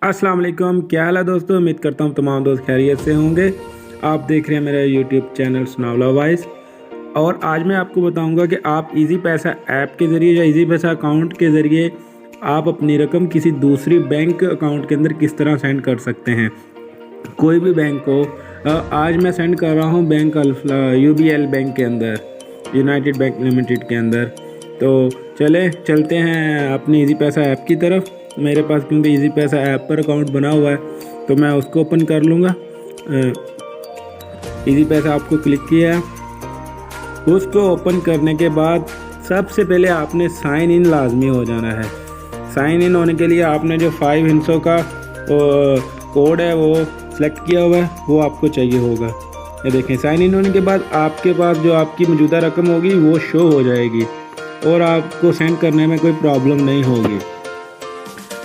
अस्सलाम वालेकुम, क्या हाल है दोस्तों। उम्मीद करता हूँ तमाम दोस्त खैरियत से होंगे। आप देख रहे हैं मेरा यूट्यूब चैनल सुनावला वॉइस। और आज मैं आपको बताऊंगा कि आप इजी पैसा ऐप के ज़रिए या इजी पैसा अकाउंट के ज़रिए आप अपनी रकम किसी दूसरी बैंक अकाउंट के अंदर किस तरह सेंड कर सकते हैं। कोई भी बैंक हो, आज मैं सेंड कर रहा हूँ बैंक UBL बैंक के अंदर, यूनाइटेड बैंक लिमिटेड के अंदर। तो चलते हैं अपनी इजी पैसा ऐप की तरफ। मेरे पास क्योंकि इजी पैसा ऐप पर अकाउंट बना हुआ है तो मैं उसको ओपन कर लूँगा। इजी पैसा आपको क्लिक किया, उसको ओपन करने के बाद सबसे पहले आपने साइन इन लाजमी हो जाना है। साइन इन होने के लिए आपने जो 5 हिंसों का कोड है वो सेलेक्ट किया हुआ है, वो आपको चाहिए होगा। ये देखें, साइन इन होने के बाद आपके पास जो आपकी मौजूदा रकम होगी वो शो हो जाएगी और आपको सेंड करने में कोई प्रॉब्लम नहीं होगी।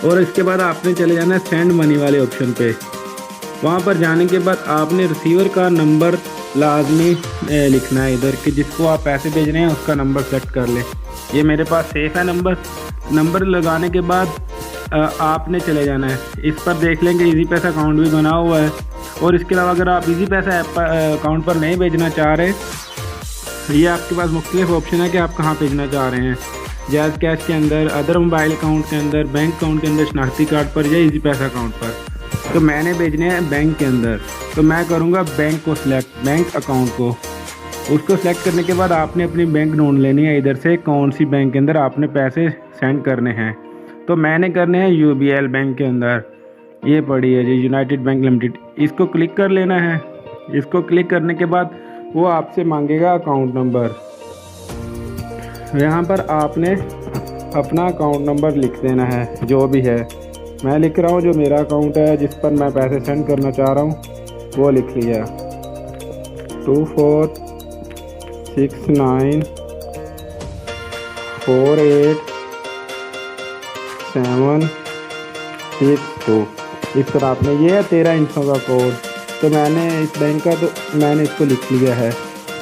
और इसके बाद आपने चले जाना है सेंड मनी वाले ऑप्शन पे। वहाँ पर जाने के बाद आपने रिसीवर का नंबर लाजमी लिखना है इधर, कि जिसको आप पैसे भेज रहे हैं उसका नंबर सेलेक्ट कर लें। ये मेरे पास सेफ है नंबर लगाने के बाद आपने चले जाना है। इस पर देख लें कि इजी पैसा अकाउंट भी बना हुआ है। और इसके अलावा अगर आप इजी पैसा ऐप अकाउंट पर नहीं भेजना चाह रहे, ये आपके पास मुख्तलिफ ऑप्शन है कि आप कहाँ भेजना चाह रहे हैं। जैज़ कैश के अंदर, अदर मोबाइल अकाउंट के अंदर, बैंक अकाउंट के अंदर, शनाख्ती कार्ड पर या इजी पैसा अकाउंट पर। तो मैंने भेजने हैं बैंक के अंदर, तो मैं करूँगा बैंक को सिलेक्ट, बैंक अकाउंट को। उसको सिलेक्ट करने के बाद आपने अपनी बैंक ढूंढ लेनी है इधर से, कौन सी बैंक के अंदर आपने पैसे सेंड करने हैं। तो मैंने करने हैं UBL बैंक के अंदर, ये पड़ी है जी यूनाइटेड बैंक लिमिटेड। इसको क्लिक कर लेना है। इसको क्लिक करने के बाद वो आपसे मांगेगा अकाउंट नंबर। यहाँ पर आपने अपना अकाउंट नंबर लिख देना है, जो भी है। मैं लिख रहा हूँ जो मेरा अकाउंट है जिस पर मैं पैसे सेंड करना चाह रहा हूँ, वो लिख लिया। 24694872। इस तरह आपने, ये है 13 इंचों का कोड। तो मैंने इस बैंक का, तो मैंने इसको लिख लिया है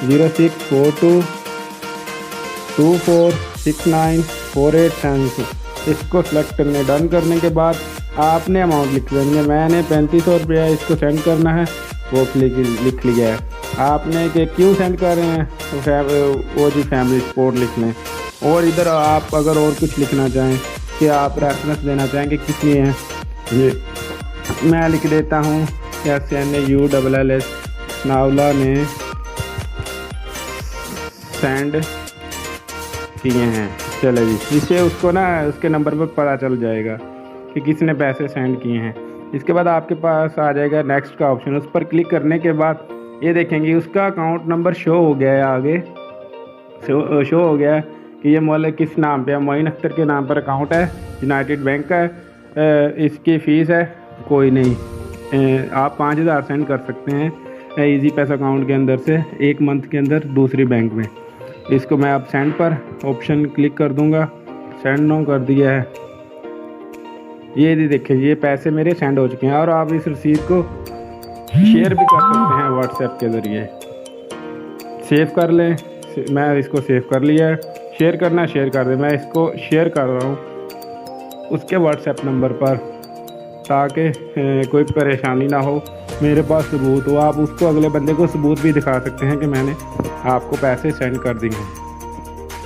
064224694872। इसको सेलेक्ट करने, डन करने के बाद आपने अमाउंट लिख लेनी है। मैंने 3500 रुपया इसको सेंड करना है, वो लिख लिया है। आपने कि क्यों सेंड कर रहे हैं, तो वो जी फैमिली सपोर्ट लिख लें। और इधर आप अगर और कुछ लिखना चाहें कि आप रेफरेंस देना चाहें कि किस लिए हैं, ये मैं लिख देता हूँ SNULLS नावला ने सेंड किए हैं। चले जी, इससे उसको ना उसके नंबर पर पता चल जाएगा कि किसने पैसे सेंड किए हैं। इसके बाद आपके पास आ जाएगा नेक्स्ट का ऑप्शन। उस पर क्लिक करने के बाद ये देखेंगे उसका अकाउंट नंबर शो हो गया है, आगे शो हो गया है कि ये मोहल्ले किस नाम पे है। मोइन अख्तर के नाम पर अकाउंट है, यूनाइटेड बैंक का है। इसकी फ़ीस है कोई नहीं, आप 5000 सेंड कर सकते हैं इजी पैसा अकाउंट के अंदर से 1 मंथ के अंदर दूसरी बैंक में। इसको मैं अब सेंड पर ऑप्शन क्लिक कर दूंगा। सेंड नो कर दिया है। ये देखिए, ये पैसे मेरे सेंड हो चुके हैं। और आप इस रसीद को शेयर भी कर सकते हैं व्हाट्सएप के ज़रिए। सेव कर लें, मैं इसको सेव कर लिया है। शेयर करना, शेयर कर दें। मैं इसको शेयर कर रहा हूँ उसके व्हाट्सएप नंबर पर, ताकि कोई परेशानी ना हो, मेरे पास सबूत हो। आप उसको, अगले बंदे को सबूत भी दिखा सकते हैं कि मैंने आपको पैसे सेंड कर दिए हैं।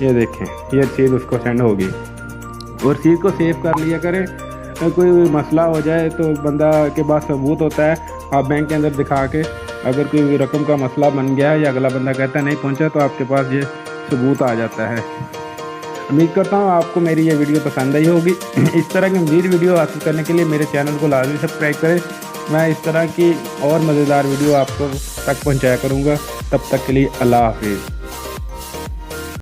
ये देखें, ये चीज़ उसको सेंड होगी। और चीज़ को सेव कर लिया करें, कोई मसला हो जाए तो बंदा के पास सबूत होता है। आप बैंक के अंदर दिखा के, अगर कोई रकम का मसला बन गया है या अगला बंदा कहता है नहीं पहुंचा, तो आपके पास ये सबूत आ जाता है। उम्मीद करता हूँ आपको मेरी ये वीडियो पसंद आई होगी। इस तरह की मज़ीद वीडियो हासिल करने के लिए मेरे चैनल को लाजमी सब्सक्राइब करें। मैं इस तरह की और मज़ेदार वीडियो आपको तक पहुँचाया करूँगा। तब तक के लिए अल्लाह हाफिज़।